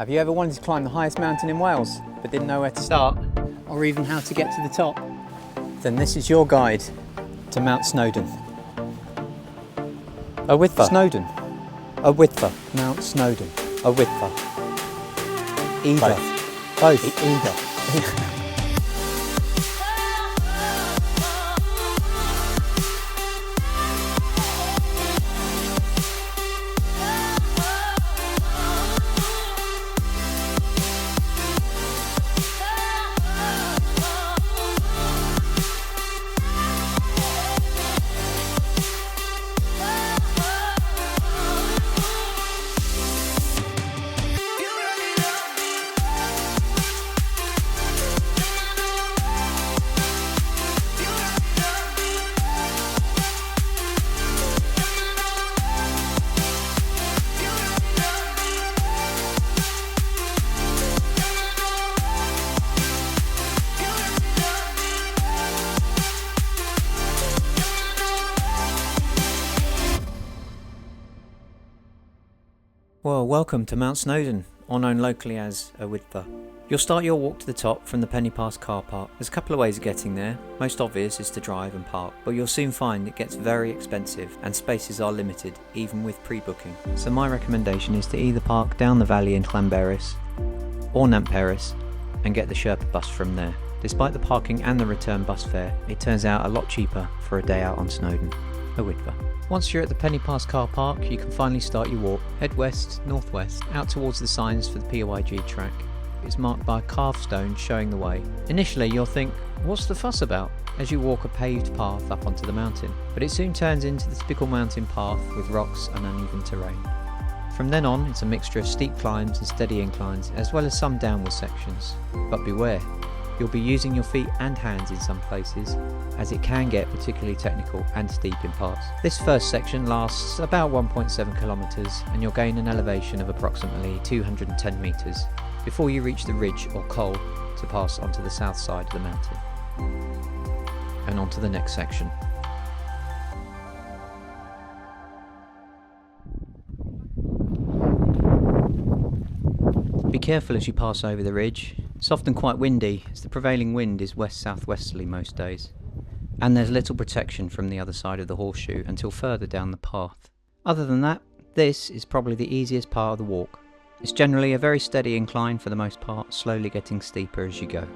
Have you ever wanted to climb the highest mountain in Wales, but didn't know where to start, or even how to get to the top? Then this is your guide to Mount Snowdon. Wyddfa. Snowdon. Wyddfa. Mount Snowdon. Wyddfa. Either. Both. Either. Well, welcome to Mount Snowdon, or known locally as Wyddfa. You'll start your walk to the top from the Penny Pass car park. There's a couple of ways of getting there. Most obvious is to drive and park, but you'll soon find it gets very expensive and spaces are limited, even with pre-booking. So my recommendation is to either park down the valley in Llanberis or Nantperis and get the Sherpa bus from there. Despite the parking and the return bus fare, it turns out a lot cheaper for a day out on Snowdon, Wyddfa. Once you're at the Penny Pass car park, you can finally start your walk. Head west, northwest, out towards the signs for the PYG track. It's marked by carved stone showing the way. Initially you'll think, what's the fuss about? As you walk a paved path up onto the mountain. But it soon turns into the typical mountain path with rocks and uneven terrain. From then on, it's a mixture of steep climbs and steady inclines, as well as some downward sections. But beware, you'll be using your feet and hands in some places, as it can get particularly technical and steep in parts. This first section lasts about 1.7 kilometers and you'll gain an elevation of approximately 210 meters before you reach the ridge or col to pass onto the south side of the mountain and onto the next section. Be careful as you pass over the ridge. It's often quite windy, as the prevailing wind is west-southwesterly most days, and there's little protection from the other side of the horseshoe until further down the path. Other than that, this is probably the easiest part of the walk. It's generally a very steady incline for the most part, slowly getting steeper as you go.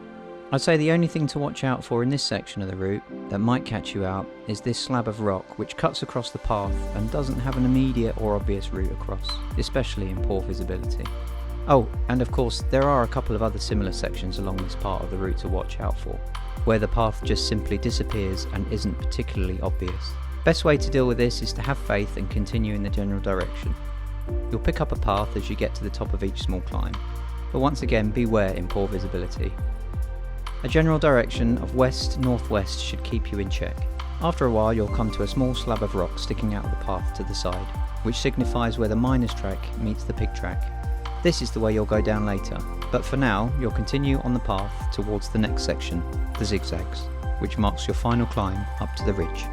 I'd say the only thing to watch out for in this section of the route that might catch you out is this slab of rock which cuts across the path and doesn't have an immediate or obvious route across, especially in poor visibility. Oh, and of course there are a couple of other similar sections along this part of the route to watch out for, where the path just simply disappears and isn't particularly obvious. Best way to deal with this is to have faith and continue in the general direction. You'll pick up a path as you get to the top of each small climb, but once again beware in poor visibility. A general direction of west-northwest should keep you in check. After a while you'll come to a small slab of rock sticking out of the path to the side, which signifies where the miners track meets the pig track. This is the way you'll go down later, but for now you'll continue on the path towards the next section, the zigzags, which marks your final climb up to the ridge.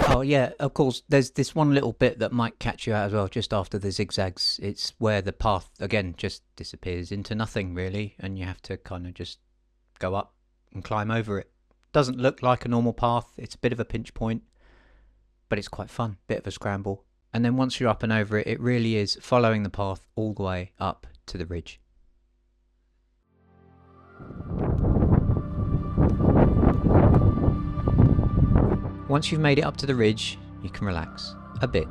Oh yeah, of course there's this one little bit that might catch you out as well just after the zigzags. It's where the path again just disappears into nothing really, and you have to kind of just go up and climb over it. Doesn't look like a normal path, it's a bit of a pinch point, but it's quite fun, bit of a scramble. And then once you're up and over it, it really is following the path all the way up to the ridge. Once you've made it up to the ridge, you can relax a bit,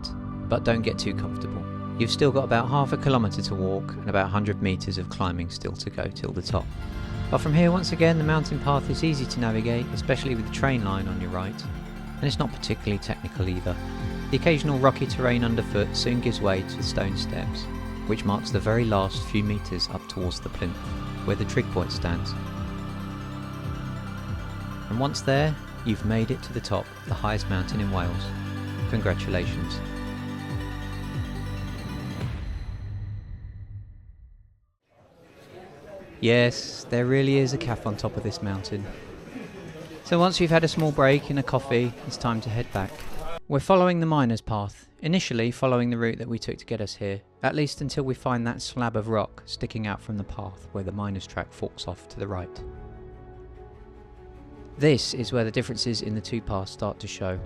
but don't get too comfortable. You've still got about half a kilometre to walk and about 100 metres of climbing still to go till the top. But from here, once again, the mountain path is easy to navigate, especially with the train line on your right, and it's not particularly technical either. The occasional rocky terrain underfoot soon gives way to the stone steps, which marks the very last few metres up towards the plinth, where the trig point stands. And once there, you've made it to the top of the highest mountain in Wales. Congratulations. Yes, there really is a cafe on top of this mountain. So once you've had a small break and a coffee, it's time to head back. We're following the miner's path, initially following the route that we took to get us here, at least until we find that slab of rock sticking out from the path where the miner's track forks off to the right. This is where the differences in the two paths start to show.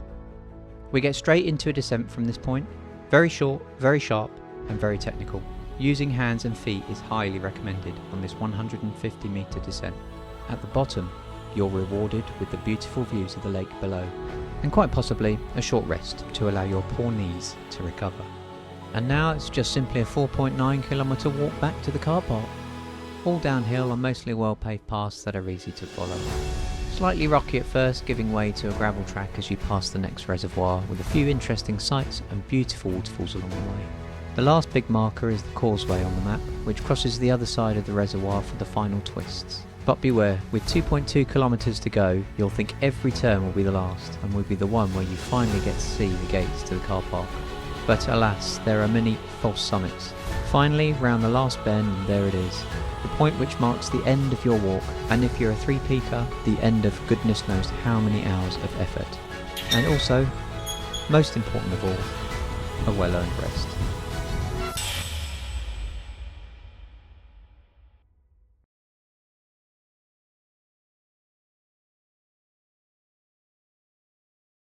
We get straight into a descent from this point, very short, very sharp and very technical. Using hands and feet is highly recommended on this 150 metre descent. At the bottom, you're rewarded with the beautiful views of the lake below, and quite possibly a short rest to allow your poor knees to recover. And now it's just simply a 4.9 kilometre walk back to the car park. All downhill on mostly well-paved paths that are easy to follow. Slightly rocky at first, giving way to a gravel track as you pass the next reservoir with a few interesting sights and beautiful waterfalls along the way. The last big marker is the causeway on the map, which crosses the other side of the reservoir for the final twists. But beware, with 2.2 kilometres to go, you'll think every turn will be the last and will be the one where you finally get to see the gates to the car park. But alas, there are many false summits. Finally, round the last bend, and there it is. The point which marks the end of your walk, and if you're a three-peaker, the end of goodness knows how many hours of effort. And also, most important of all, a well-earned rest.